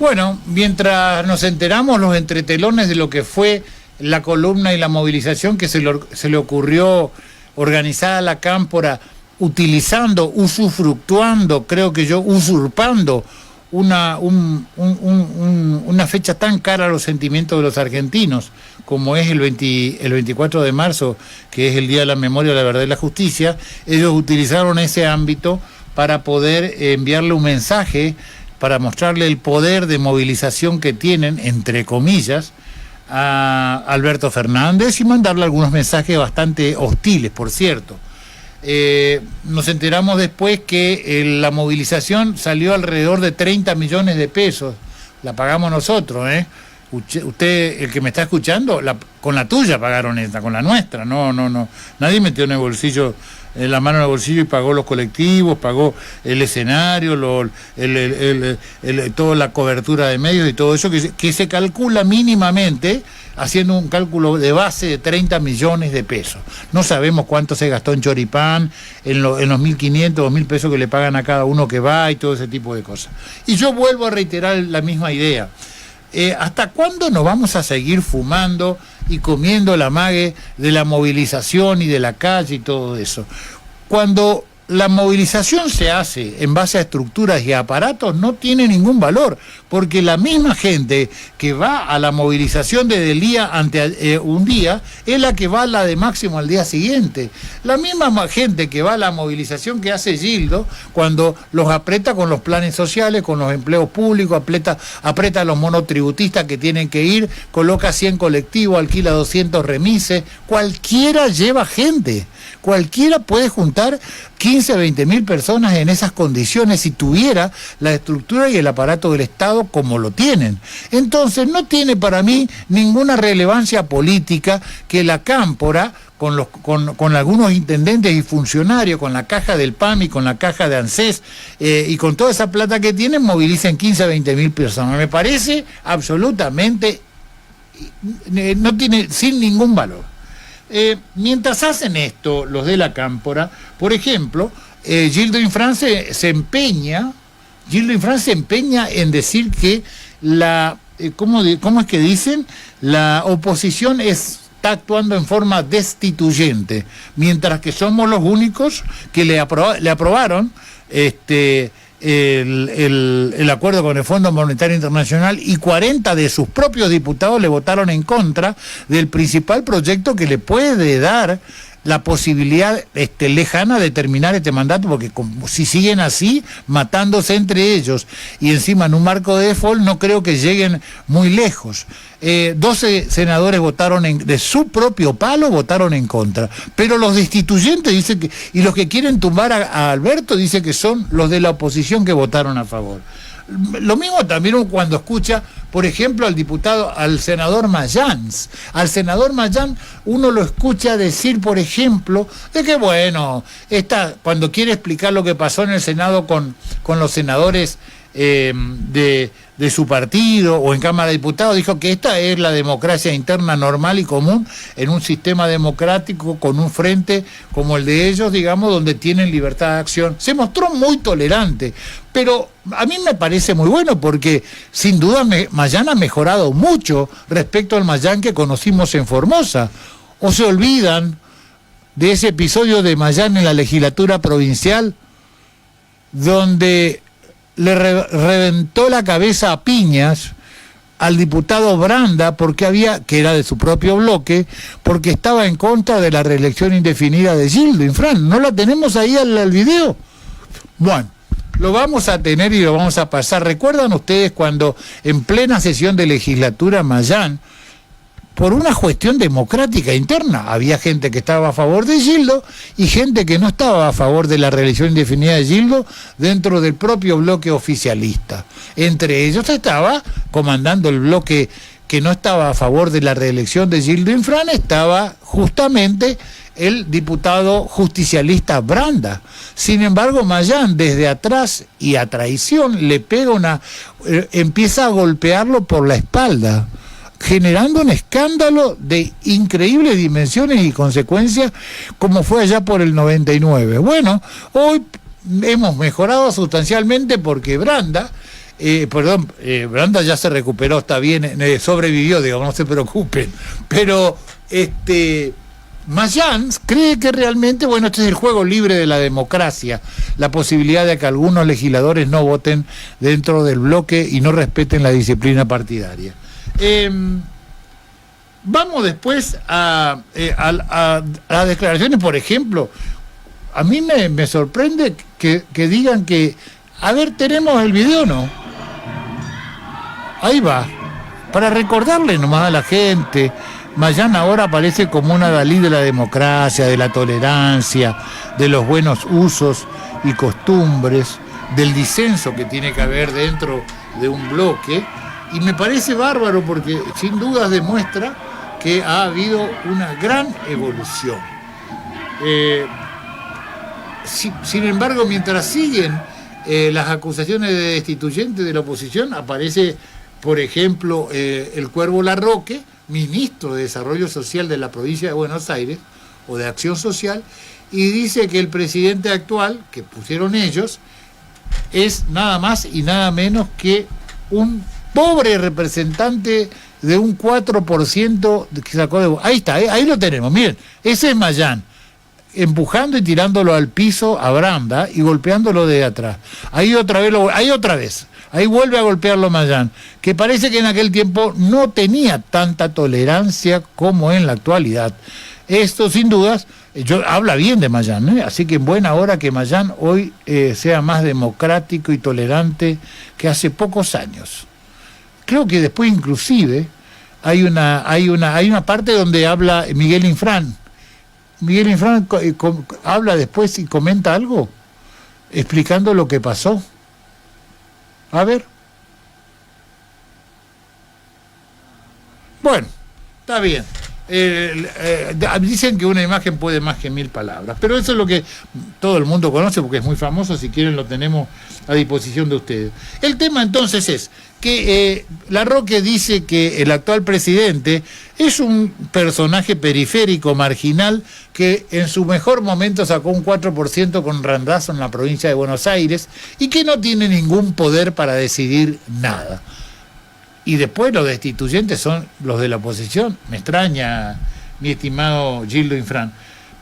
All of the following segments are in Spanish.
Bueno, mientras nos enteramos los entretelones de lo que fue la columna y la movilización que se le ocurrió organizar a la Cámpora, utilizando, usufructuando, creo que yo, usurpando una fecha tan cara a los sentimientos de los argentinos, como es el 24 de marzo, que es el Día de la Memoria, la Verdad y la Justicia. Ellos utilizaron ese ámbito para poder enviarle un mensaje, para mostrarle el poder de movilización que tienen, entre comillas, a Alberto Fernández, y mandarle algunos mensajes bastante hostiles, por cierto. Nos enteramos después que la movilización salió alrededor de 30 millones de pesos. La pagamos nosotros, ¿eh? Usted, el que me está escuchando, con la tuya pagaron esta, con la nuestra. No. Nadie metió en el bolsillo, la mano en el bolsillo y pagó los colectivos, pagó el escenario, toda la cobertura de medios y todo eso, que se calcula mínimamente, haciendo un cálculo de base de 30 millones de pesos. No sabemos cuánto se gastó en choripán, en los 1.500 o 1.000 pesos que le pagan a cada uno que va y todo ese tipo de cosas. Y yo vuelvo a reiterar la misma idea. ¿Hasta cuándo nos vamos a seguir fumando y comiendo la mague de la movilización y de la calle y todo eso? Cuando la movilización se hace en base a estructuras y aparatos, no tiene ningún valor, porque la misma gente que va a la movilización desde el día ante un día es la que va a la de Máximo al día siguiente. La misma gente que va a la movilización que hace Gildo cuando los aprieta con los planes sociales, con los empleos públicos, aprieta a los monotributistas que tienen que ir, coloca 100 colectivos, alquila 200 remises, cualquiera lleva gente. Cualquiera puede juntar 15, 20 mil personas en esas condiciones si tuviera la estructura y el aparato del Estado como lo tienen. Entonces no tiene para mí ninguna relevancia política que la Cámpora, con algunos intendentes y funcionarios, con la caja del PAMI, con la caja de ANSES y con toda esa plata que tienen, movilicen 15, 20 mil personas. Me parece absolutamente, no tiene, sin ningún valor. Mientras hacen esto los de la Cámpora, por ejemplo, Gildo Infran se empeña en decir que ¿cómo es que dicen? La oposición está actuando en forma destituyente, mientras que somos los únicos que le aprobaron el acuerdo con el Fondo Monetario Internacional, y 40 de sus propios diputados le votaron en contra del principal proyecto que le puede dar la posibilidad lejana de terminar este mandato, porque si siguen así, matándose entre ellos, y encima en un marco de default, no creo que lleguen muy lejos. 12 senadores votaron de su propio palo, votaron en contra. Pero los destituyentes dicen que, y los que quieren tumbar a Alberto, dicen que son los de la oposición que votaron a favor. Lo mismo también cuando escucha, por ejemplo, al senador Mayán. Al senador Mayán uno lo escucha decir, por ejemplo, de que bueno, cuando quiere explicar lo que pasó en el Senado con los senadores de su partido o en Cámara de Diputados, dijo que esta es la democracia interna normal y común en un sistema democrático con un frente como el de ellos, digamos, donde tienen libertad de acción. Se mostró muy tolerante, pero a mí me parece muy bueno, porque sin duda Mayán ha mejorado mucho respecto al Mayán que conocimos en Formosa. ¿O se olvidan de ese episodio de Mayán en la legislatura provincial, donde le reventó la cabeza a piñas al diputado Branda, que era de su propio bloque, porque estaba en contra de la reelección indefinida de Gildo Infran? ¿No la tenemos ahí al video? Bueno, lo vamos a tener y lo vamos a pasar. ¿Recuerdan ustedes cuando en plena sesión de legislatura Mayán, por una cuestión democrática interna, había gente que estaba a favor de Gildo y gente que no estaba a favor de la reelección indefinida de Gildo dentro del propio bloque oficialista? Entre ellos estaba, comandando el bloque que no estaba a favor de la reelección de Gildo Infran, estaba justamente el diputado justicialista Branda. Sin embargo, Mayán, desde atrás y a traición, le pega empieza a golpearlo por la espalda, generando un escándalo de increíbles dimensiones y consecuencias, como fue allá por el 99. Bueno, hoy hemos mejorado sustancialmente porque Branda Branda ya se recuperó, está bien, sobrevivió, digamos, no se preocupen. Pero Mayans cree que realmente, bueno, este es el juego libre de la democracia, la posibilidad de que algunos legisladores no voten dentro del bloque y no respeten la disciplina partidaria. Vamos después a las declaraciones, por ejemplo. A mí me sorprende que digan que, a ver, ¿tenemos el video o no? Ahí va. Para recordarle nomás a la gente, Mayans ahora aparece como una Dalí de la democracia, de la tolerancia, de los buenos usos y costumbres, del disenso que tiene que haber dentro de un bloque, y me parece bárbaro porque sin dudas demuestra que ha habido una gran evolución. Sin embargo, mientras siguen las acusaciones de destituyente de la oposición, aparece, por ejemplo, el Cuervo Larroque, ministro de Desarrollo Social de la provincia de Buenos Aires, o de Acción Social, y dice que el presidente actual, que pusieron ellos, es nada más y nada menos que un pobre representante de un 4% que sacó de... Ahí está, ahí lo tenemos, miren, ese es Mayans, empujando y tirándolo al piso a Branda y golpeándolo de atrás. Ahí otra vez, ahí vuelve a golpearlo Mayans, que parece que en aquel tiempo no tenía tanta tolerancia como en la actualidad. Esto sin dudas, habla bien de Mayans, así que en buena hora que Mayans hoy sea más democrático y tolerante que hace pocos años. Creo que después inclusive hay una parte donde habla Miguel Infran. Miguel Infran habla después y comenta algo, explicando lo que pasó. A ver. Bueno, está bien. Dicen que una imagen puede más que 1000 palabras, pero eso es lo que todo el mundo conoce porque es muy famoso. Si quieren lo tenemos a disposición de ustedes. El tema entonces es que Larroque dice que el actual presidente es un personaje periférico, marginal, que en su mejor momento sacó un 4% con Randazzo en la provincia de Buenos Aires y que no tiene ningún poder para decidir nada. Y después los destituyentes son los de la oposición. Me extraña, mi estimado Gildo Infran,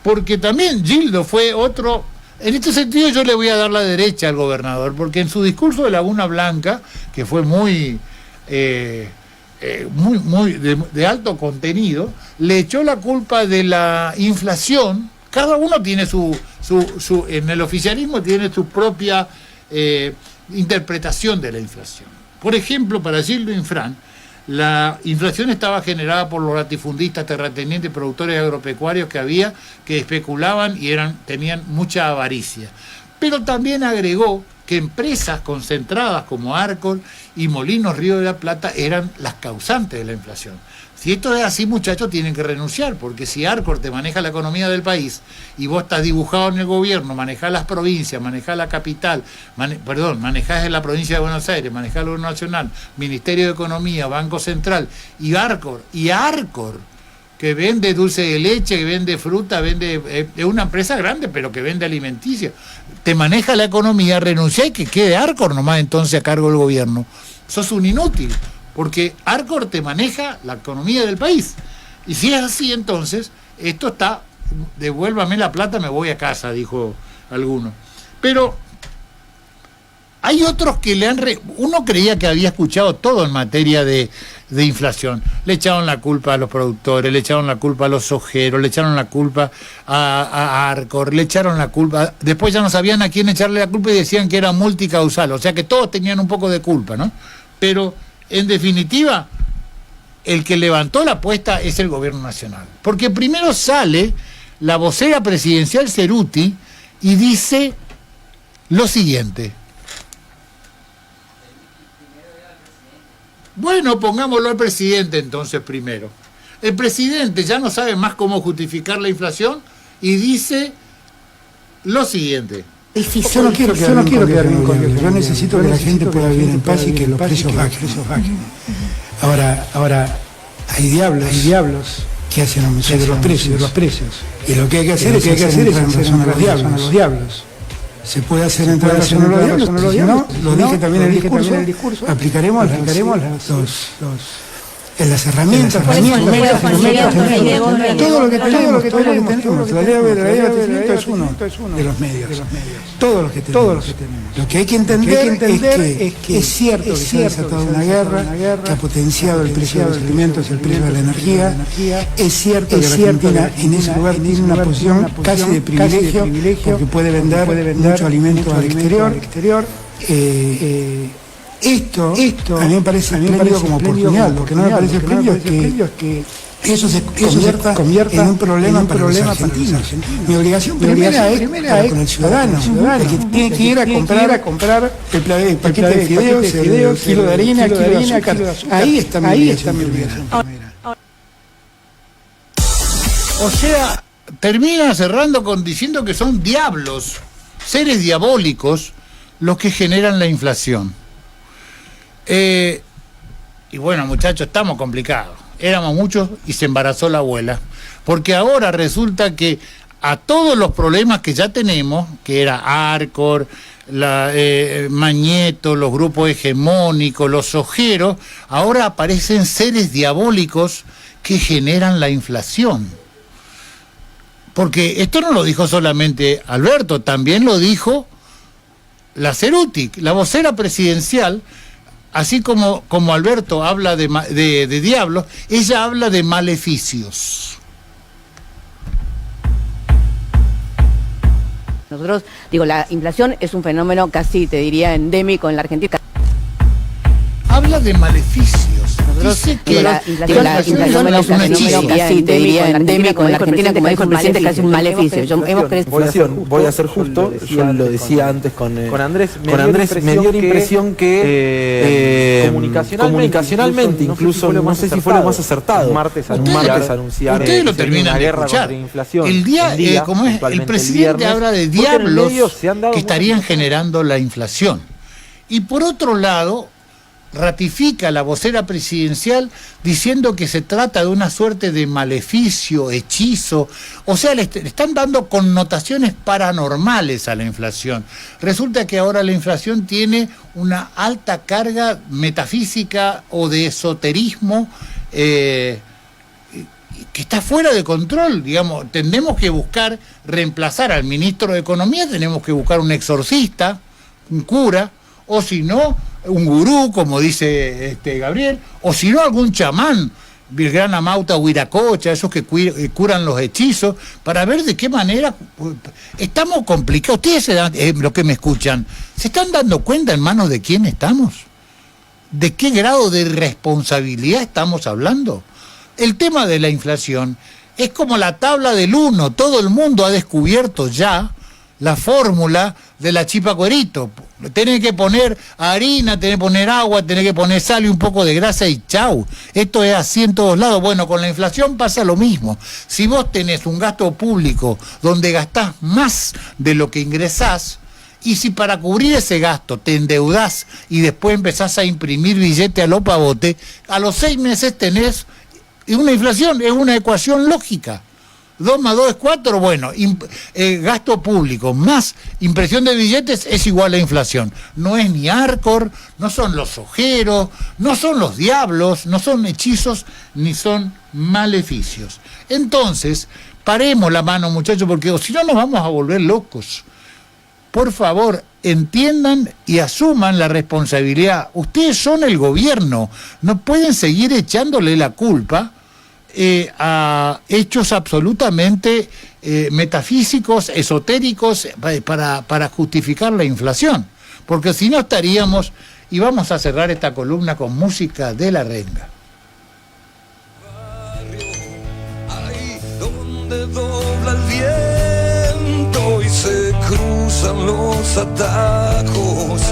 porque también Gildo fue otro... En este sentido yo le voy a dar la derecha al gobernador, porque en su discurso de Laguna Blanca, que fue muy de alto contenido, le echó la culpa de la inflación. Cada uno tiene en el oficialismo tiene su propia interpretación de la inflación. Por ejemplo, para Gildo Infran, la inflación estaba generada por los latifundistas, terratenientes, productores agropecuarios que especulaban y tenían mucha avaricia. Pero también agregó que empresas concentradas como Arcor y Molinos Río de la Plata eran las causantes de la inflación. Si esto es así, muchachos, tienen que renunciar, porque si Arcor te maneja la economía del país y vos estás dibujado en el gobierno, manejás las provincias, manejás la capital, manejás en la provincia de Buenos Aires, manejás el gobierno nacional, Ministerio de Economía, Banco Central, y Arcor, que vende dulce de leche, que vende fruta, es una empresa grande, pero que vende alimenticia, te maneja la economía, renuncia y que quede Arcor nomás entonces a cargo del gobierno. Sos un inútil, porque Arcor te maneja la economía del país. Y si es así, entonces, esto está, devuélvame la plata, me voy a casa, dijo alguno. Pero hay otros que uno creía que había escuchado todo en materia de inflación. Le echaron la culpa a los productores, le echaron la culpa a los sojeros, le echaron la culpa a Arcor, le echaron la culpa... Después ya no sabían a quién echarle la culpa y decían que era multicausal, o sea que todos tenían un poco de culpa, ¿no? Pero, en definitiva, el que levantó la apuesta es el gobierno nacional. Porque primero sale la vocera presidencial Ceruti y dice lo siguiente. Bueno, pongámoslo al presidente entonces primero. El presidente ya no sabe más cómo justificar la inflación y dice lo siguiente. Yo no quiero quedarme con él. Yo necesito que la gente pueda vivir en paz y que los precios bajen. Ahora hay diablos que hacen aumentar los precios. Y lo que hay que hacer es en razón a los diablos. se puede hacer entrar a no lo diablos, lo dije también en el discurso, aplicaremos las herramientas, todo lo que tenemos. La ley de abastecimiento es uno de los medios. Todos los que tenemos. Lo que hay que entender es que es cierto que se ha desatado una guerra que ha potenciado el precio de los alimentos y el precio de la energía. Es cierto que Argentina en ese lugar tiene una posición casi de privilegio porque puede vender mucho alimento al exterior. Esto a mí me parece espléndido como oportunidad. Lo que no me parece espléndido es que eso se convierta en un problema para los argentinos. Mi obligación primera es con el ciudadano, que tiene que ir a comprar el paquete de fideos, el kilo de harina, kilo de azúcar. Ahí está mi obligación primera. O sea, termina cerrando diciendo que son diablos, seres diabólicos, los que generan la inflación. Y bueno, muchachos, estamos complicados. Éramos muchos y se embarazó la abuela. Porque ahora resulta que a todos los problemas que ya tenemos, que era Arcor, Mañeto, los grupos hegemónicos, los ojeros, ahora aparecen seres diabólicos que generan la inflación. Porque esto no lo dijo solamente Alberto, también lo dijo la Ceruti, la vocera presidencial. Así como Alberto habla de diablos, ella habla de maleficios. Nosotros, la inflación es un fenómeno casi, te diría, endémico en la Argentina. Habla de maleficios. Dice que la inflación es un fenómeno casi, te diría, endémico en la Argentina, como dijo el presidente, casi un maleficio. Voy a ser justo, yo lo decía antes con Andrés, me dio la impresión que comunicacionalmente, incluso, no sé si fue lo más acertado, un martes anunciar ustedes lo terminan de escuchar. El día, como es, el presidente habla de diablos que estarían generando la inflación. Y por otro lado, ratifica la vocera presidencial diciendo que se trata de una suerte de maleficio, hechizo, o sea, le están dando connotaciones paranormales a la inflación. Resulta que ahora la inflación tiene una alta carga metafísica o de esoterismo que está fuera de control, digamos. Tenemos que buscar reemplazar al ministro de Economía, tenemos que buscar un exorcista, un cura, o si no, un gurú, como dice Gabriel, o si no, algún chamán, Virgana Amauta Huiracocha, esos que curan los hechizos, para ver de qué manera estamos complicados. Ustedes, los que me escuchan, ¿se están dando cuenta en manos de quién estamos? ¿De qué grado de responsabilidad estamos hablando? El tema de la inflación es como la tabla del 1, todo el mundo ha descubierto ya la fórmula de la chipa cuerito. Tenés que poner harina, tenés que poner agua, tenés que poner sal y un poco de grasa y chau. Esto es así en todos lados. Bueno, con la inflación pasa lo mismo. Si vos tenés un gasto público donde gastás más de lo que ingresás, y si para cubrir ese gasto te endeudás y después empezás a imprimir billete a lo pavote, a los 6 meses tenés una inflación, es una ecuación lógica. 2 más 2 es 4, bueno, gasto público más impresión de billetes es igual a inflación. No es ni Arcor, no son los ojeros, no son los diablos, no son hechizos, ni son maleficios. Entonces, paremos la mano, muchachos, porque si no nos vamos a volver locos. Por favor, entiendan y asuman la responsabilidad. Ustedes son el gobierno, no pueden seguir echándole la culpa a hechos absolutamente metafísicos, esotéricos, para justificar la inflación, porque si no estaríamos, y vamos a cerrar esta columna con música de La Renga. Ahí donde dobla el viento y se cruzan los atajos,